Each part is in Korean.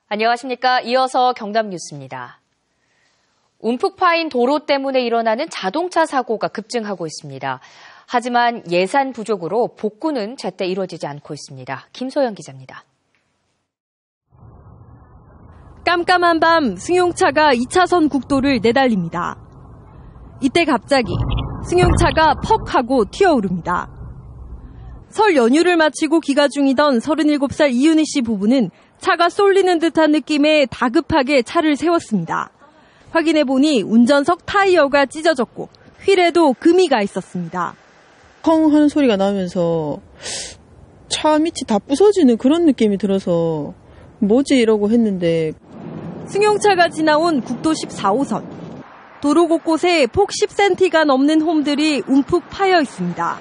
안녕하십니까. 이어서 경남 뉴스입니다. 움푹 파인 도로 때문에 일어나는 자동차 사고가 급증하고 있습니다. 하지만 예산 부족으로 복구는 제때 이루어지지 않고 있습니다. 김소연 기자입니다. 깜깜한 밤 승용차가 2차선 국도를 내달립니다. 이때 갑자기 승용차가 퍽 하고 튀어오릅니다. 설 연휴를 마치고 귀가 중이던 37살 이윤희 씨 부부는 차가 쏠리는 듯한 느낌에 다급하게 차를 세웠습니다. 확인해보니 운전석 타이어가 찢어졌고 휠에도 금이 가 있었습니다. 펑 하는 소리가 나면서 차 밑이 다 부서지는 그런 느낌이 들어서 뭐지 이러고 했는데 승용차가 지나온 국도 14호선. 도로 곳곳에 폭 10cm가 넘는 홈들이 움푹 파여 있습니다.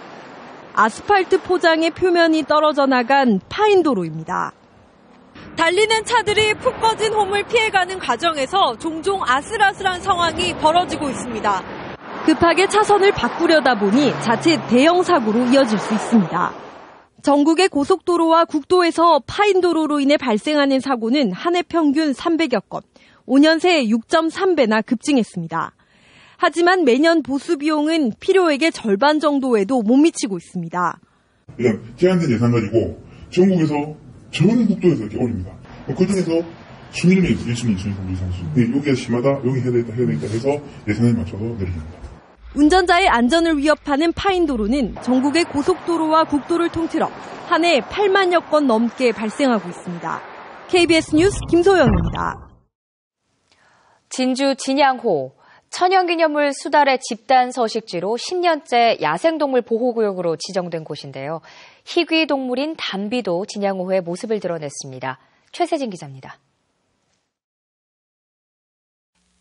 아스팔트 포장의 표면이 떨어져 나간 파인 도로입니다. 달리는 차들이 푹 꺼진 홈을 피해가는 과정에서 종종 아슬아슬한 상황이 벌어지고 있습니다. 급하게 차선을 바꾸려다 보니 자칫 대형 사고로 이어질 수 있습니다. 전국의 고속도로와 국도에서 파인 도로로 인해 발생하는 사고는 한 해 평균 300여 건, 5년 새 6.3배나 급증했습니다. 하지만 매년 보수 비용은 필요액의 절반 정도에도 못 미치고 있습니다. 그냥 제한된 예산 가지고 전국에서 전 국도에서 이렇게 올립니다. 그중에서 순위를 1순위, 2순위, 3순위, 4순위. 여기가 심하다, 여기 해야 되겠다 해서 예산에 맞춰서 내려줍니다. 운전자의 안전을 위협하는 파인 도로는 전국의 고속도로와 국도를 통틀어 한 해 8만여 건 넘게 발생하고 있습니다. KBS 뉴스 김소영입니다. 진주 진양호 천연기념물 수달의 집단 서식지로 10년째 야생동물 보호구역으로 지정된 곳인데요. 희귀 동물인 담비도 진양호의 모습을 드러냈습니다. 최세진 기자입니다.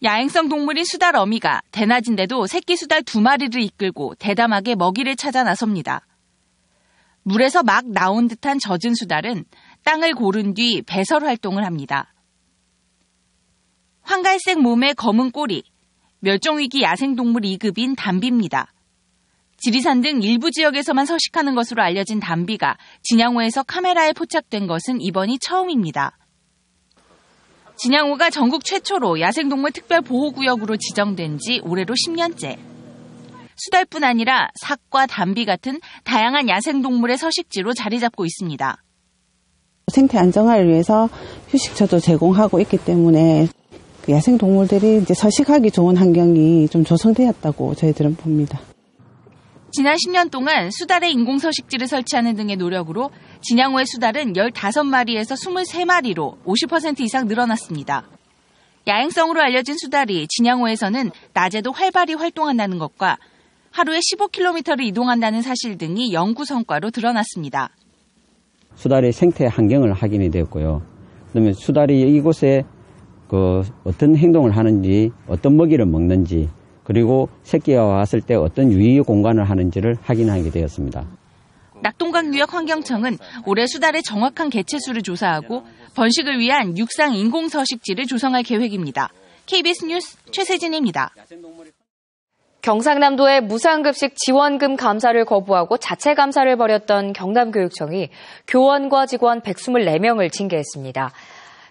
야행성 동물인 수달 어미가 대낮인데도 새끼 수달 2마리를 이끌고 대담하게 먹이를 찾아 나섭니다. 물에서 막 나온 듯한 젖은 수달은 땅을 고른 뒤 배설 활동을 합니다. 황갈색 몸에 검은 꼬리, 멸종위기 야생동물 2급인 담비입니다. 지리산 등 일부 지역에서만 서식하는 것으로 알려진 담비가 진양호에서 카메라에 포착된 것은 이번이 처음입니다. 진양호가 전국 최초로 야생동물 특별보호구역으로 지정된 지 올해로 10년째. 수달뿐 아니라 삭과 담비 같은 다양한 야생동물의 서식지로 자리 잡고 있습니다. 생태 안정화를 위해서 휴식처도 제공하고 있기 때문에 야생동물들이 이제 서식하기 좋은 환경이 좀 조성되었다고 저희들은 봅니다. 지난 10년 동안 수달의 인공서식지를 설치하는 등의 노력으로 진양호의 수달은 15마리에서 23마리로 50% 이상 늘어났습니다. 야행성으로 알려진 수달이 진양호에서는 낮에도 활발히 활동한다는 것과 하루에 15km를 이동한다는 사실 등이 연구 성과로 드러났습니다. 수달의 생태 환경을 확인이 되었고요. 그다음에 수달이 이곳에 어떤 행동을 하는지, 어떤 먹이를 먹는지, 그리고 새끼가 왔을 때 어떤 유의 공간을 하는지를 확인하게 되었습니다. 낙동강유역환경청은 올해 수달의 정확한 개체수를 조사하고 번식을 위한 육상 인공서식지를 조성할 계획입니다. KBS 뉴스 최세진입니다. 경상남도의 무상급식 지원금 감사를 거부하고 자체 감사를 벌였던 경남교육청이 교원과 직원 124명을 징계했습니다.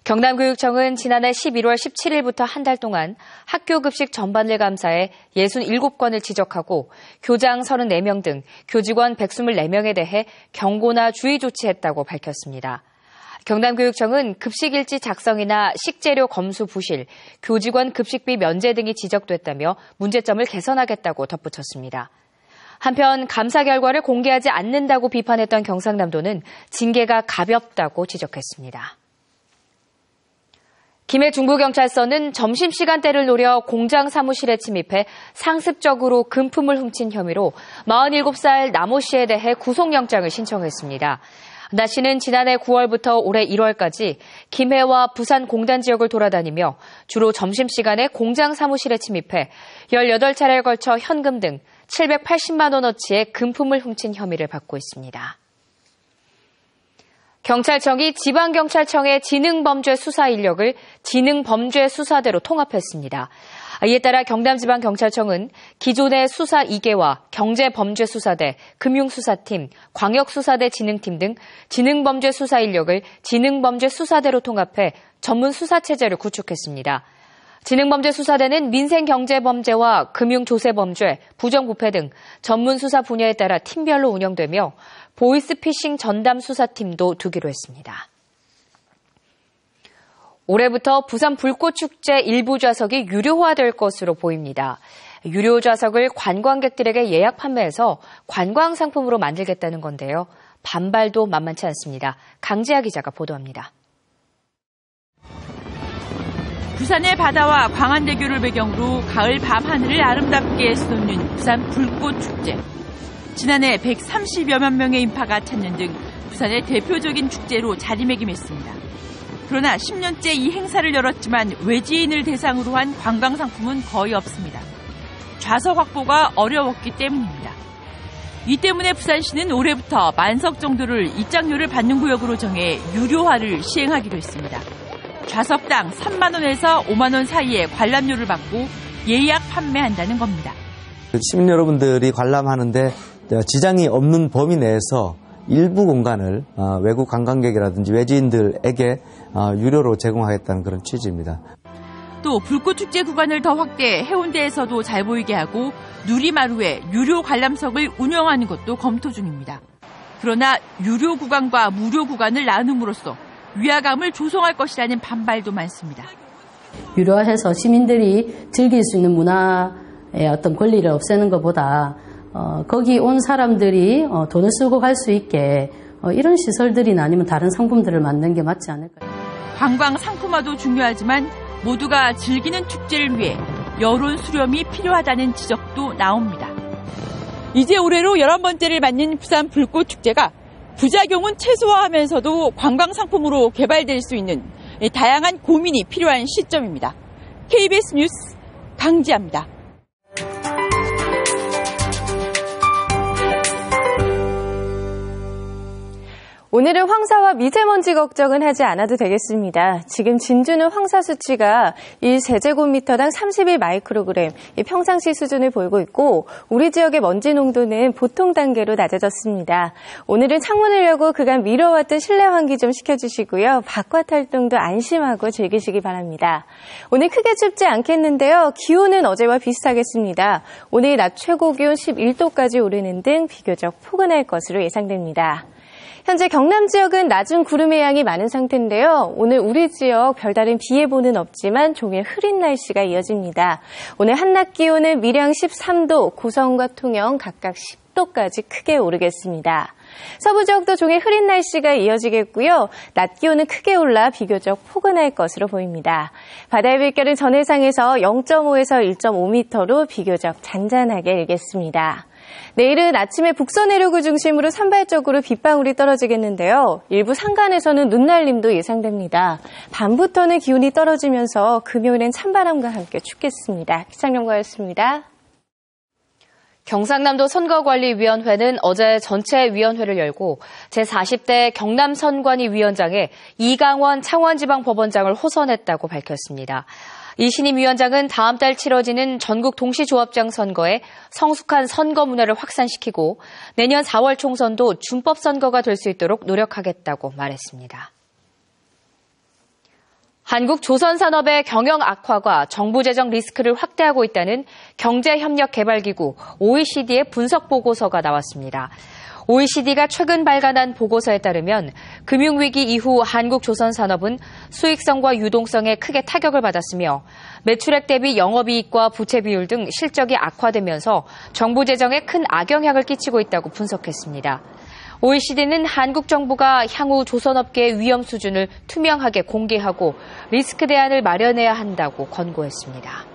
경남교육청은 지난해 11월 17일부터 한 달 동안 학교급식 전반을 감사해 67건을 지적하고 교장 34명 등 교직원 124명에 대해 경고나 주의 조치했다고 밝혔습니다. 경남교육청은 급식일지 작성이나 식재료 검수 부실, 교직원 급식비 면제 등이 지적됐다며 문제점을 개선하겠다고 덧붙였습니다. 한편 감사 결과를 공개하지 않는다고 비판했던 경상남도는 징계가 가볍다고 지적했습니다. 김해 중부경찰서는 점심시간대를 노려 공장 사무실에 침입해 상습적으로 금품을 훔친 혐의로 47살 남모 씨에 대해 구속영장을 신청했습니다. 나 씨는 지난해 9월부터 올해 1월까지 김해와 부산 공단 지역을 돌아다니며 주로 점심시간에 공장 사무실에 침입해 18차례에 걸쳐 현금 등 780만 원어치의 금품을 훔친 혐의를 받고 있습니다. 경찰청이 지방경찰청의 지능범죄 수사 인력을 지능범죄수사대로 통합했습니다. 이에 따라 경남지방경찰청은 기존의 수사 2개와 경제범죄수사대, 금융수사팀, 광역수사대 진흥팀 등 지능범죄수사 인력을 지능범죄수사대로 통합해 전문 수사체제를 구축했습니다. 지능범죄수사대는 민생경제범죄와 금융조세범죄, 부정부패 등 전문 수사 분야에 따라 팀별로 운영되며 보이스피싱 전담수사팀도 두기로 했습니다. 올해부터 부산 불꽃축제 일부 좌석이 유료화될 것으로 보입니다. 유료 좌석을 관광객들에게 예약 판매해서 관광상품으로 만들겠다는 건데요. 반발도 만만치 않습니다. 강지아 기자가 보도합니다. 부산의 바다와 광안대교를 배경으로 가을 밤하늘을 아름답게 수놓는 부산 불꽃축제. 지난해 130여만 명의 인파가 찾는 등 부산의 대표적인 축제로 자리매김했습니다. 그러나 10년째 이 행사를 열었지만 외지인을 대상으로 한 관광상품은 거의 없습니다. 좌석 확보가 어려웠기 때문입니다. 이 때문에 부산시는 올해부터 만석 정도를 입장료를 받는 구역으로 정해 유료화를 시행하기로 했습니다. 좌석당 3만 원에서 5만 원 사이의 관람료를 받고 예약 판매한다는 겁니다. 시민 여러분들이 관람하는데 지장이 없는 범위 내에서 일부 공간을 외국 관광객이라든지 외지인들에게 유료로 제공하겠다는 그런 취지입니다. 또 불꽃축제 구간을 더 확대해 해운대에서도 잘 보이게 하고 누리마루에 유료 관람석을 운영하는 것도 검토 중입니다. 그러나 유료 구간과 무료 구간을 나눔으로써 위화감을 조성할 것이라는 반발도 많습니다. 유료화해서 시민들이 즐길 수 있는 문화의 어떤 권리를 없애는 것보다 거기 온 사람들이 돈을 쓰고 갈 수 있게 이런 시설들이나 아니면 다른 상품들을 만드는 게 맞지 않을까요? 관광 상품화도 중요하지만 모두가 즐기는 축제를 위해 여론 수렴이 필요하다는 지적도 나옵니다. 이제 올해로 11번째를 맞는 부산 불꽃축제가 부작용은 최소화하면서도 관광 상품으로 개발될 수 있는 다양한 고민이 필요한 시점입니다. KBS 뉴스 강지아입니다. 오늘은 황사와 미세먼지 걱정은 하지 않아도 되겠습니다. 지금 진주는 황사 수치가 1세제곱미터당 31 마이크로그램, 평상시 수준을 보이고 있고 우리 지역의 먼지 농도는 보통 단계로 낮아졌습니다. 오늘은 창문을 열고 그간 미뤄왔던 실내 환기 좀 시켜주시고요. 바깥 활동도 안심하고 즐기시기 바랍니다. 오늘 크게 춥지 않겠는데요. 기온은 어제와 비슷하겠습니다. 오늘 낮 최고 기온 11도까지 오르는 등 비교적 포근할 것으로 예상됩니다. 현재 경남 지역은 낮은 구름의 양이 많은 상태인데요. 오늘 우리 지역 별다른 비 예보는 없지만 종일 흐린 날씨가 이어집니다. 오늘 한낮 기온은 밀양 13도, 고성과 통영 각각 10도까지 크게 오르겠습니다. 서부 지역도 종일 흐린 날씨가 이어지겠고요. 낮 기온은 크게 올라 비교적 포근할 것으로 보입니다. 바다의 물결은 전해상에서 0.5에서 1.5m로 비교적 잔잔하게 일겠습니다. 내일은 아침에 북서 내륙을 중심으로 산발적으로 빗방울이 떨어지겠는데요. 일부 산간에서는 눈날림도 예상됩니다. 밤부터는 기온이 떨어지면서 금요일엔 찬바람과 함께 춥겠습니다. 기상연구였습니다. 경상남도 선거관리위원회는 어제 전체 위원회를 열고 제40대 경남선관위 위원장에 이강원 창원지방법원장을 호선했다고 밝혔습니다. 이 신임위원장은 다음 달 치러지는 전국 동시조합장 선거에 성숙한 선거 문화를 확산시키고 내년 4월 총선도 준법 선거가 될 수 있도록 노력하겠다고 말했습니다. 한국 조선산업의 경영 악화가 정부 재정 리스크를 확대하고 있다는 경제협력개발기구 OECD의 분석 보고서가 나왔습니다. OECD가 최근 발간한 보고서에 따르면 금융위기 이후 한국 조선산업은 수익성과 유동성에 크게 타격을 받았으며 매출액 대비 영업이익과 부채 비율 등 실적이 악화되면서 정부 재정에 큰 악영향을 끼치고 있다고 분석했습니다. OECD는 한국 정부가 향후 조선업계의 위험 수준을 투명하게 공개하고 리스크 대안을 마련해야 한다고 권고했습니다.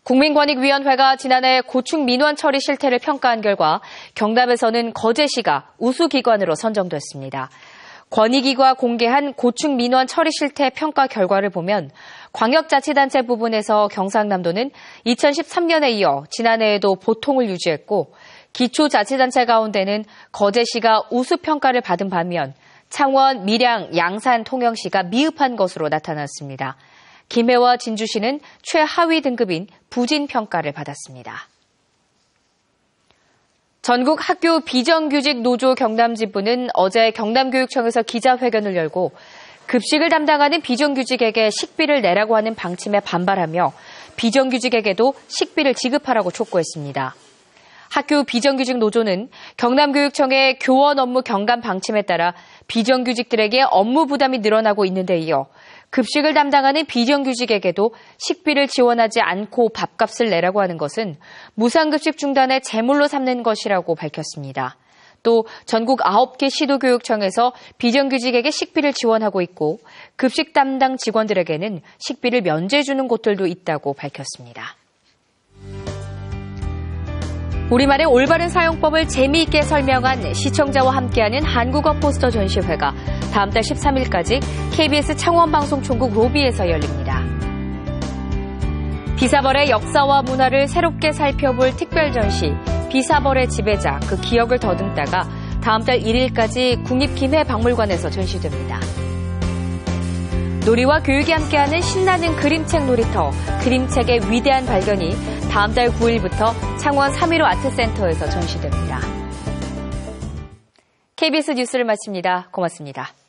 국민권익위원회가 지난해 고충 민원 처리 실태를 평가한 결과 경남에서는 거제시가 우수기관으로 선정됐습니다. 권익위가 공개한 고충 민원 처리 실태 평가 결과를 보면 광역자치단체 부분에서 경상남도는 2013년에 이어 지난해에도 보통을 유지했고 기초자치단체 가운데는 거제시가 우수평가를 받은 반면 창원, 밀양, 양산, 통영시가 미흡한 것으로 나타났습니다. 김해와 진주시는 최하위 등급인 부진평가를 받았습니다. 전국 학교 비정규직 노조 경남지부는 어제 경남교육청에서 기자회견을 열고 급식을 담당하는 비정규직에게 식비를 내라고 하는 방침에 반발하며 비정규직에게도 식비를 지급하라고 촉구했습니다. 학교 비정규직 노조는 경남교육청의 교원 업무 경감 방침에 따라 비정규직들에게 업무 부담이 늘어나고 있는 데 이어 급식을 담당하는 비정규직에게도 식비를 지원하지 않고 밥값을 내라고 하는 것은 무상급식 중단의 제물로 삼는 것이라고 밝혔습니다. 또 전국 9개 시도교육청에서 비정규직에게 식비를 지원하고 있고 급식 담당 직원들에게는 식비를 면제해 주는 곳들도 있다고 밝혔습니다. 우리말의 올바른 사용법을 재미있게 설명한 시청자와 함께하는 한국어 포스터 전시회가 다음 달 13일까지 KBS 창원방송총국 로비에서 열립니다. 비사벌의 역사와 문화를 새롭게 살펴볼 특별 전시 비사벌의 지배자, 그 기억을 더듬다가 다음 달 1일까지 국립김해박물관에서 전시됩니다. 놀이와 교육이 함께하는 신나는 그림책 놀이터, 그림책의 위대한 발견이 다음 달 9일부터 창원 3.15 아트센터에서 전시됩니다. KBS 뉴스를 마칩니다. 고맙습니다.